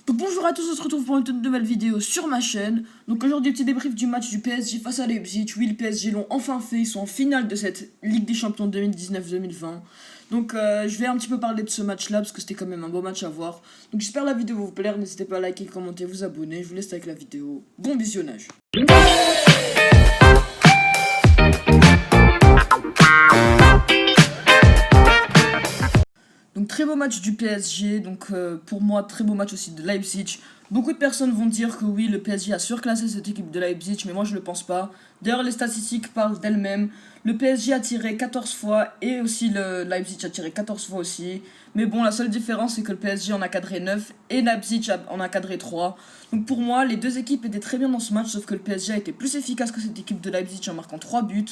Donc bonjour à tous, on se retrouve pour une toute nouvelle vidéo sur ma chaîne. Donc aujourd'hui, petit débrief du match du PSG face à Leipzig. Oui, le PSG l'ont enfin fait, ils sont en finale de cette Ligue des Champions 2019-2020. Donc je vais un petit peu parler de ce match-là parce que c'était quand même un beau match à voir. Donc j'espère la vidéo vous plaire, n'hésitez pas à liker, commenter, vous abonner. Je vous laisse avec la vidéo. Bon visionnage. Donc très beau match du PSG, donc pour moi très beau match aussi de Leipzig. Beaucoup de personnes vont dire que oui, le PSG a surclassé cette équipe de Leipzig, mais moi je le pense pas. D'ailleurs les statistiques parlent d'elles-mêmes. Le PSG a tiré 14 fois et aussi le Leipzig a tiré 14 fois aussi. Mais bon, la seule différence c'est que le PSG en a cadré 9 et Leipzig en a cadré 3. Donc pour moi, les deux équipes étaient très bien dans ce match, sauf que le PSG a été plus efficace que cette équipe de Leipzig en marquant 3 buts.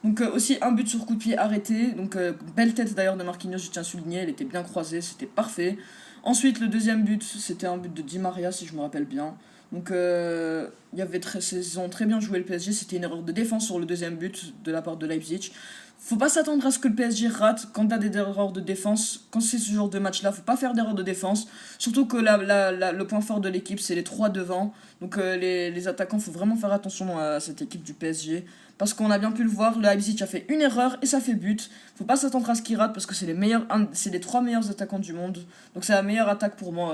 Donc aussi un but sur coup de pied arrêté, donc belle tête d'ailleurs de Marquinhos, je tiens à souligner, elle était bien croisée, c'était parfait. Ensuite le deuxième but, c'était un but de Di Maria si je me rappelle bien. Donc ils ont très bien joué le PSG, c'était une erreur de défense sur le deuxième but de la part de Leipzig. Faut pas s'attendre à ce que le PSG rate quand t'as des erreurs de défense. Quand c'est ce genre de match là, faut pas faire d'erreurs de défense. Surtout que le point fort de l'équipe c'est les trois devant. Donc les attaquants, faut vraiment faire attention à cette équipe du PSG. Parce qu'on a bien pu le voir, le Leipzig a fait une erreur et ça fait but. Faut pas s'attendre à ce qu'il rate parce que c'est les trois meilleurs attaquants du monde. Donc c'est la meilleure attaque pour moi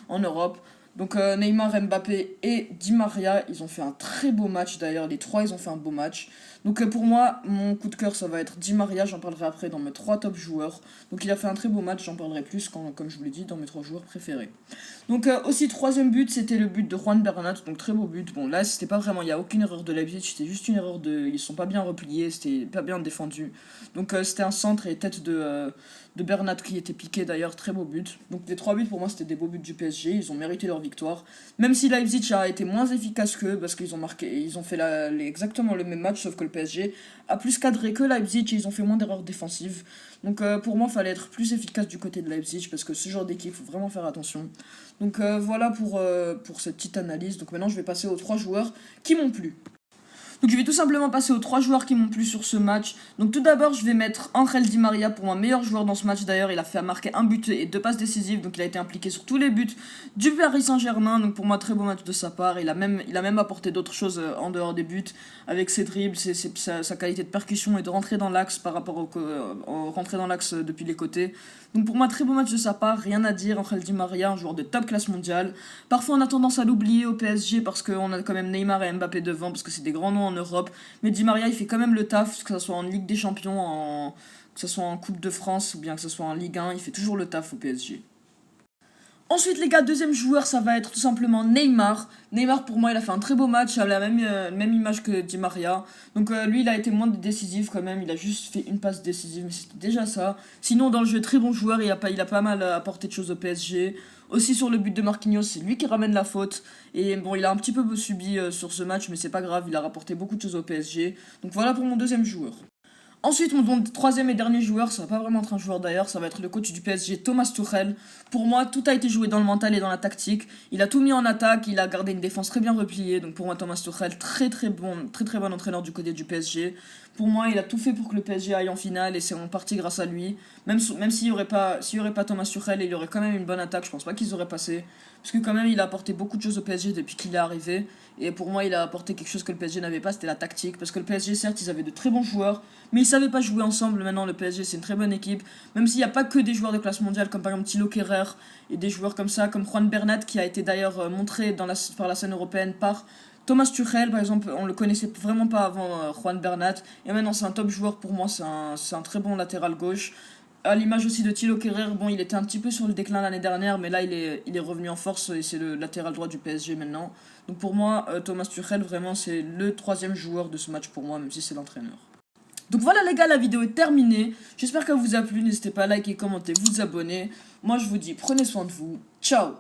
en Europe. Donc Neymar, Mbappé et Di Maria, ils ont fait un très beau match d'ailleurs. Les trois, ils ont fait un beau match. Donc pour moi, mon coup de cœur, ça va être Di Maria. J'en parlerai après dans mes trois top joueurs. Donc il a fait un très beau match, j'en parlerai plus comme je vous l'ai dit, dans mes trois joueurs préférés. Donc aussi troisième but, c'était le but de Juan Bernat, donc très beau but. Bon là c'était pas vraiment, il y a aucune erreur de Leipzig, c'était juste une erreur de, ils sont pas bien repliés, c'était pas bien défendu. Donc c'était un centre et tête de Bernat qui était piqué d'ailleurs, très beau but. Donc les trois buts pour moi c'était des beaux buts du PSG, ils ont mérité leur victoire. Même si Leipzig a été moins efficace qu'eux parce qu'ils ont marqué, ils ont fait exactement le même match sauf que le PSG a plus cadré que Leipzig et ils ont fait moins d'erreurs défensives. Donc pour moi il fallait être plus efficace du côté de Leipzig parce que ce genre d'équipe faut vraiment faire attention. Donc voilà pour cette petite analyse. Donc maintenant je vais passer aux trois joueurs qui m'ont plu. Donc je vais tout simplement passer aux trois joueurs qui m'ont plu sur ce match. Donc tout d'abord je vais mettre Angel Di Maria pour moi meilleur joueur dans ce match. D'ailleurs il a fait marquer un but et deux passes décisives. Donc il a été impliqué sur tous les buts du Paris Saint-Germain. Donc pour moi très beau match de sa part. Il a même apporté d'autres choses en dehors des buts. Avec ses dribbles, sa qualité de percussion et de rentrer dans l'axe par rapport au rentrer dans l'axe depuis les côtés. Donc pour moi très beau match de sa part. Rien à dire, Angel Di Maria, un joueur de top classe mondiale. Parfois on a tendance à l'oublier au PSG parce qu'on a quand même Neymar et Mbappé devant. Parce que c'est des grands noms en Europe, mais Di Maria il fait quand même le taf, que ce soit en Ligue des Champions, que ce soit en Coupe de France ou bien que ce soit en Ligue 1, il fait toujours le taf au PSG. Ensuite les gars, deuxième joueur ça va être tout simplement Neymar. Neymar pour moi il a fait un très beau match, il a la même image que Di Maria. Donc lui il a été moins décisif quand même, il a juste fait une passe décisive mais c'était déjà ça. Sinon dans le jeu très bon joueur, il a pas mal apporté de choses au PSG. Aussi sur le but de Marquinhos, c'est lui qui ramène la faute. Et bon il a un petit peu subi sur ce match mais c'est pas grave, il a rapporté beaucoup de choses au PSG. Donc voilà pour mon deuxième joueur. Ensuite, mon troisième et dernier joueur, ça va pas vraiment être un joueur d'ailleurs, ça va être le coach du PSG, Thomas Tuchel. Pour moi, tout a été joué dans le mental et dans la tactique. Il a tout mis en attaque, il a gardé une défense très bien repliée. Donc pour moi, Thomas Tuchel, très bon entraîneur du côté du PSG. Pour moi, il a tout fait pour que le PSG aille en finale et c'est en partie grâce à lui. Même s'il y aurait pas Thomas Tuchel, il y aurait quand même une bonne attaque. Je pense pas qu'ils auraient passé. Parce que quand même, il a apporté beaucoup de choses au PSG depuis qu'il est arrivé. Et pour moi, il a apporté quelque chose que le PSG n'avait pas, c'était la tactique. Parce que le PSG, certes, ils avaient de très bons joueurs, mais ils savaient pas jouer ensemble. Maintenant, le PSG, c'est une très bonne équipe. Même s'il n'y a pas que des joueurs de classe mondiale, comme par exemple Thilo Kehrer, et des joueurs comme ça, comme Juan Bernat, qui a été d'ailleurs montré par la scène européenne par Thomas Tuchel, par exemple, on le connaissait vraiment pas avant Juan Bernat. Et maintenant, c'est un top joueur pour moi, c'est un très bon latéral gauche. À l'image aussi de Thilo Kehrer, bon, il était un petit peu sur le déclin l'année dernière, mais là, il est revenu en force et c'est le latéral droit du PSG maintenant. Donc pour moi, Thomas Tuchel, vraiment, c'est le troisième joueur de ce match pour moi, même si c'est l'entraîneur. Donc voilà les gars, la vidéo est terminée. J'espère qu'elle vous a plu, n'hésitez pas à liker, commenter, vous abonner. Moi, je vous dis, prenez soin de vous. Ciao!